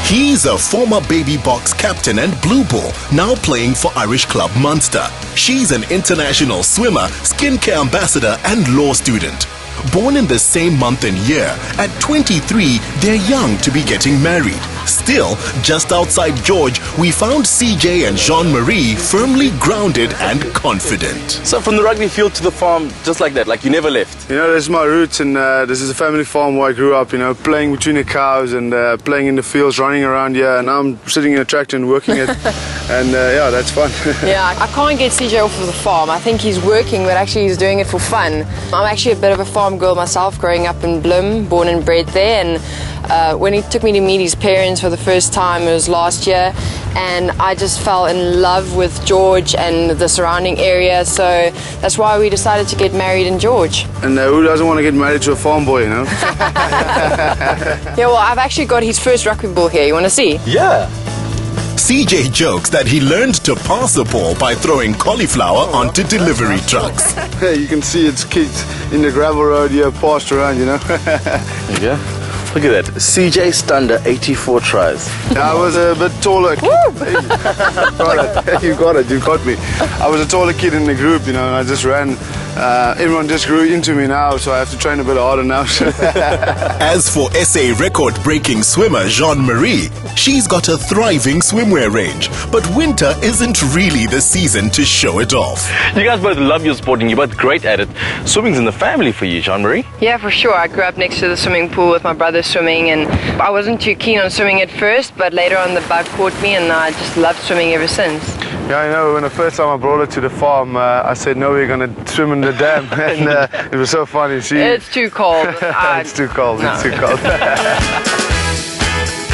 He's a former baby box captain and blue ball, now playing for Irish club Munster. She's an international swimmer, skincare ambassador and law student. Born in the same month and year, at 23, they're young to be getting married. Still, just outside George, we found CJ and Jean-Marié firmly grounded and confident. So from the rugby field to the farm, just like that, like you never left? You know, this is my roots, and this is a family farm where I grew up, you know, playing between the cows and playing in the fields, running around here, and I'm sitting in a tractor and working it, and yeah, that's fun. Yeah, I can't get CJ off of the farm. I think he's working, but actually he's doing it for fun. I'm actually a bit of a farm girl myself, growing up in Bloem, born and bred there, and when he took me to meet his parents for the first time, it was last year, and I just fell in love with George and the surrounding area, so that's why we decided to get married in George. And who doesn't want to get married to a farm boy, you know? Yeah, well, I've actually got his first rugby ball here. You want to see? Yeah. CJ jokes that he learned to pass a ball by throwing cauliflower onto delivery trucks. You can see it's kicked in the gravel road here, passed around, you know? Yeah. Look at that. CJ stunned 84 tries. I was a bit taller. You got it, you got me. I was a taller kid in the group, you know, and I just ran. Everyone just grew into me now, so I have to train a bit harder now. As for SA record-breaking swimmer Jean-Marié, she's got a thriving swimwear range, but winter isn't really the season to show it off. You guys both love your sport and you're both great at it. Swimming's in the family for you, Jean-Marié. Yeah, for sure. I grew up next to the swimming pool with my brother swimming, and I wasn't too keen on swimming at first, but later on the bug caught me and I just loved swimming ever since. Yeah, I know, when the first time I brought her to the farm, I said, no, we're going to swim in the dam, and it was so funny. It's too cold. It's too cold, no. It's too cold.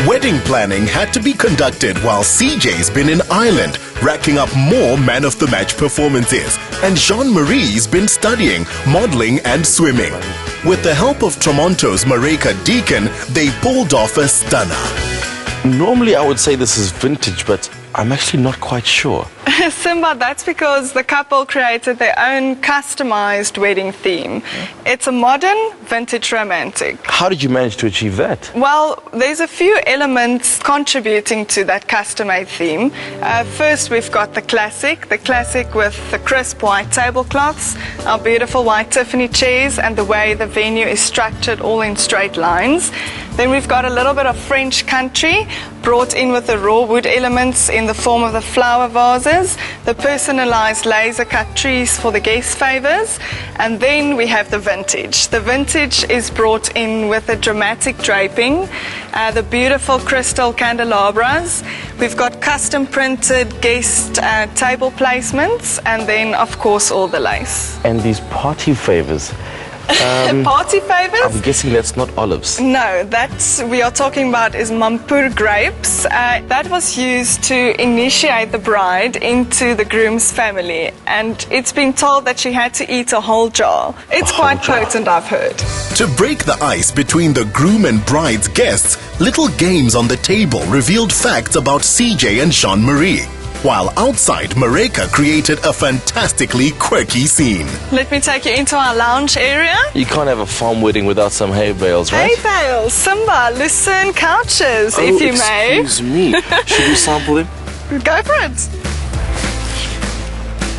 Wedding planning had to be conducted while CJ's been in Ireland, racking up more man-of-the-match performances, and Jean-Marie's been studying modeling and swimming. With the help of Toronto's Mareka Deacon, they pulled off a stunner. Normally I would say this is vintage, but I'm actually not quite sure. Simba, that's because the couple created their own customized wedding theme. It's a modern, vintage romantic. How did you manage to achieve that? Well, there's a few elements contributing to that custom-made theme. First, we've got the classic with the crisp white tablecloths, our beautiful white Tiffany chairs, and the way the venue is structured all in straight lines. Then we've got a little bit of French country brought in with the raw wood elements in the form of the flower vases, the personalized laser cut trees for the guest favors, and then we have the vintage. The vintage is brought in with the dramatic draping, the beautiful crystal candelabras. We've got custom printed guest table placements, and then of course all the lace. And these party favors. Party favors? I'm guessing that's not olives. No, that's we are talking about is Mampur grapes. That was used to initiate the bride into the groom's family, and it's been told that she had to eat a whole jar. It's quite potent, I've heard. To break the ice between the groom and bride's guests, little games on the table revealed facts about CJ and Jean-Marié. While outside, Mareka created a fantastically quirky scene. Let me take you into our lounge area. You can't have a farm wedding without some hay bales, right? Hay bales, Simba, lucerne couches, if you may. Excuse me. Should we sample them? Go for it.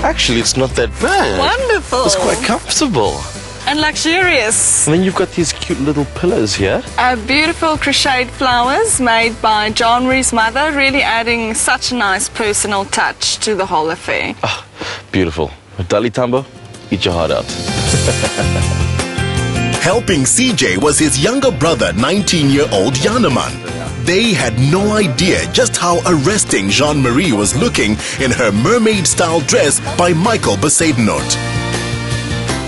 Actually, it's not that bad. Wonderful. It's quite comfortable. And luxurious. And then you've got these cute little pillows here. Beautiful crocheted flowers made by Jean-Marie's mother, really adding such a nice personal touch to the whole affair. Oh, beautiful. Dali Tambo, eat your heart out. Helping CJ was his younger brother, 19-year-old Yaneman. They had no idea just how arresting Jean-Marié was looking in her mermaid-style dress by Michael Besaidenout.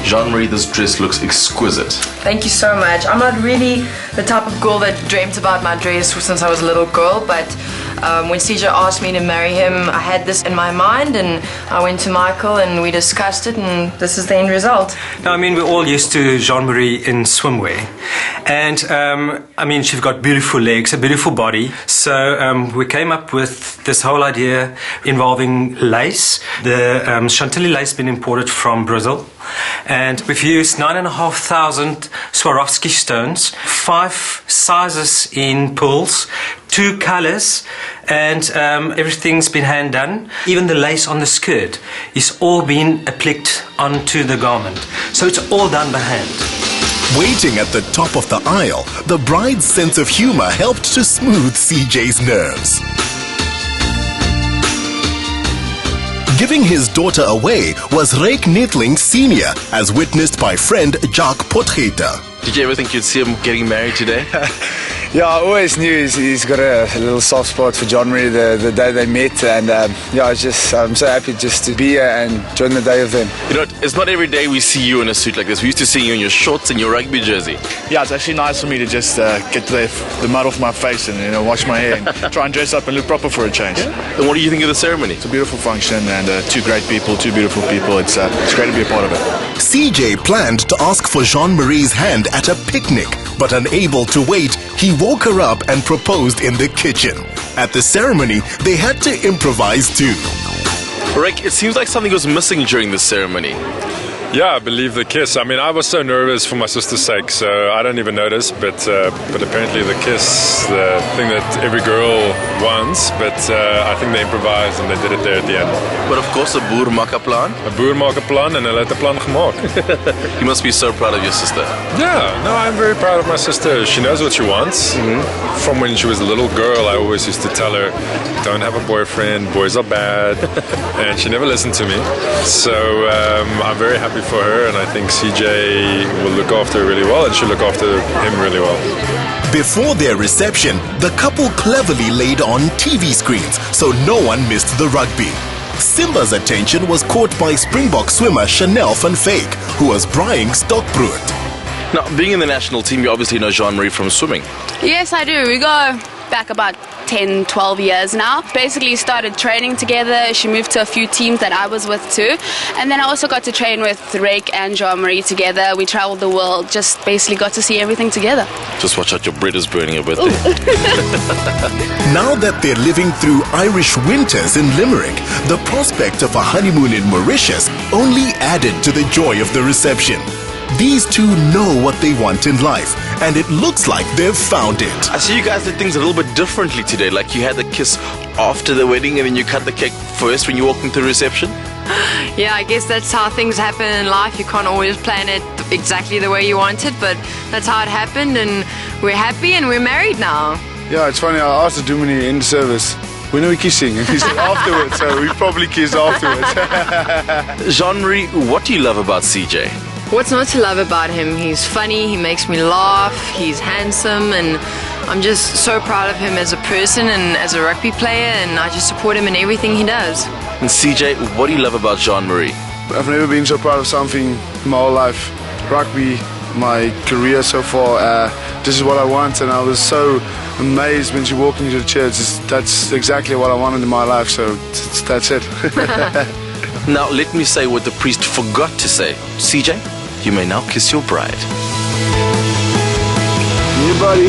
Jean-Marié, this dress looks exquisite. Thank you so much. I'm not really the type of girl that dreamt about my dress since I was a little girl, but when CJ asked me to marry him, I had this in my mind, and I went to Michael and we discussed it, and this is the end result. Now, I mean, we're all used to Jean-Marié in swimwear, and I mean, she's got beautiful legs, a beautiful body, so we came up with this whole idea involving lace. The Chantilly lace has been imported from Brazil, and we've used 9,500 Swarovski stones, 5 sizes in pools, 2 colours, and everything's been hand done. Even the lace on the skirt is all been appliqued onto the garment. So it's all done by hand. Waiting at the top of the aisle, the bride's sense of humor helped to smooth CJ's nerves. Giving his daughter away was Jean-Marié Neethling Sr., as witnessed by friend Jacques Potgieter. Did you ever think you'd see him getting married today? Yeah, I always knew he's got a little soft spot for Jean-Marie the day they met, and I'm so happy just to be here and join the day of them. You know, it's not every day we see you in a suit like this. We used to see you in your shorts and your rugby jersey. Yeah, it's actually nice for me to just get the mud off my face and wash my hair and try and dress up and look proper for a change. Yeah. And what do you think of the ceremony? It's a beautiful function and 2 great people, 2 beautiful people. It's great to be a part of it. CJ planned to ask for Jean-Marie's hand at a picnic, but unable to wait, he woke her up and proposed in the kitchen. At the ceremony, they had to improvise too. Rick, it seems like something was missing during the ceremony. Yeah, I believe the kiss. I mean, I was so nervous for my sister's sake, so I don't even notice. But apparently the kiss, the thing that every girl wants. But I think they improvised and they did it there at the end. But of course, a boer maak 'n plan. A boer maak 'n plan en hulle het 'n plan gemaak. You must be so proud of your sister. Yeah, no, I'm very proud of my sister. She knows what she wants. From when she was a little girl, I always used to tell her, don't have a boyfriend, boys are bad. And she never listened to me. So I'm very happy for her, and I think CJ will look after her really well, and she'll look after him really well. Before their reception, the couple cleverly laid on TV screens so no one missed the rugby. Simba's attention was caught by Springbok swimmer Chanel van Fake, who was braaiing Stockbrood. Now, being in the national team, you obviously know Jean-Marie from swimming. Yes, I do. We go back about 10, 12 years now. Basically started training together. She moved to a few teams that I was with too. And then I also got to train with Rake and Jean-Marie together. We traveled the world, just basically got to see everything together. Just watch out, your bread is burning a bit there. Now that they're living through Irish winters in Limerick, the prospect of a honeymoon in Mauritius only added to the joy of the reception. These two know what they want in life, and it looks like they've found it. I see you guys did things a little bit differently today. Like you had the kiss after the wedding and then you cut the cake first when you walked into the reception. Yeah, I guess that's how things happen in life. You can't always plan it exactly the way you want it, but that's how it happened, and we're happy and we're married now. Yeah, it's funny, I asked the Dumini in the service, when are we kissing? And he said afterwards, so we probably kissed afterwards. Jean-Marie, what do you love about CJ? What's not to love about him? He's funny, he makes me laugh, he's handsome, and I'm just so proud of him as a person and as a rugby player, and I just support him in everything he does. And CJ, what do you love about Jean-Marie? I've never been so proud of something in my whole life. Rugby, my career so far, this is what I want, and I was so amazed when she walked into the church. That's exactly what I wanted in my life, so that's it. Now let me say what the priest forgot to say. CJ, you may now kiss your bride. You buddy.